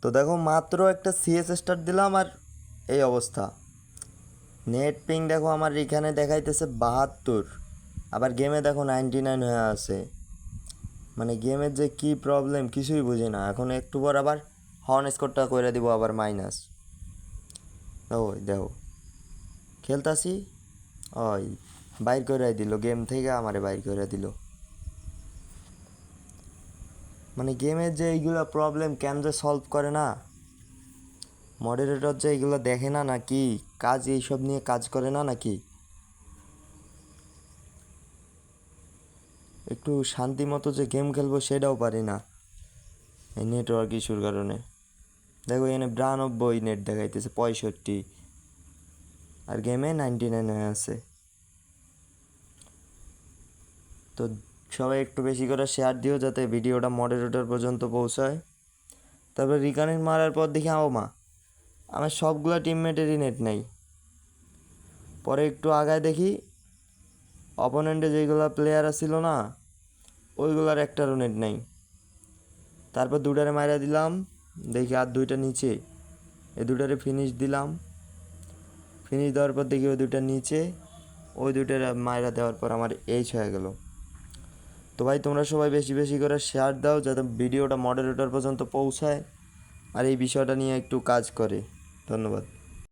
তো দেখো মাত্র একটা সিএস স্টার্ট দিলাম আর এই অবস্থা। নেট পিং দেখো আমার এখানে দেখাইতেছে 72, আবার গেমে দেখো 99 হয়ে আছে। মানে গেমের যে কি প্রবলেম কিছুই বুঝি না। এখন একটু পর আবার হর্ন স্কোরটা করে দিব আবার মাইনাস। ওই দেখো খেলতাছি, ওই বাইর করে দিল গেম থেকে, আমারে বাইর করে দিল। মানে গেমের যে এইগুলো প্রবলেম কেন যে সলভ করে না মডারেটর, যে এইগুলো দেখে না নাকি কাজ এইসব নিয়ে কাজ করে না নাকি? একটু শান্তি মতো যে গেম খেলবো সেটাও পারি না এই নেটওয়ার্ক ইস্যুর কারণে। দেখো এখানে 92 নেট দেখাইতেছে, 65, আর গেমে 99 হয়ে আছে। তো সবাই একটু বেশি করে শেয়ার দিও যাতে ভিডিওটা মডারেটর পর্যন্ত পৌঁছায়। তারপর রিকানেক্ট মারার পর দেখি মা আমার সবগুলো টিমমেটেরই নেট নেই। পরে একটু আগায় দেখি অপোনেন্টে যেগুলো প্লেয়ার ছিল না ওইগুলার একটারও নেট নেই। তারপর দুটারে মাইরা দিলাম, দেখি আর দুইটা নিচে, এই দুটারে ফিনিশ দিলাম। ফিনিশ দেওয়ার পর দেখি ওই দুইটা নিচে, ওই দুইটার মাইরা দেওয়ার পর আমার এইচ হয়ে গেল। তো ভাই তোমরা সবাই বেশি বেশি করে শেয়ার দাও যাতে ভিডিওটা মডারেটর পর্যন্ত পৌঁছায় আর এই বিষয়টা নিয়ে একটু কাজ করে। ধন্যবাদ।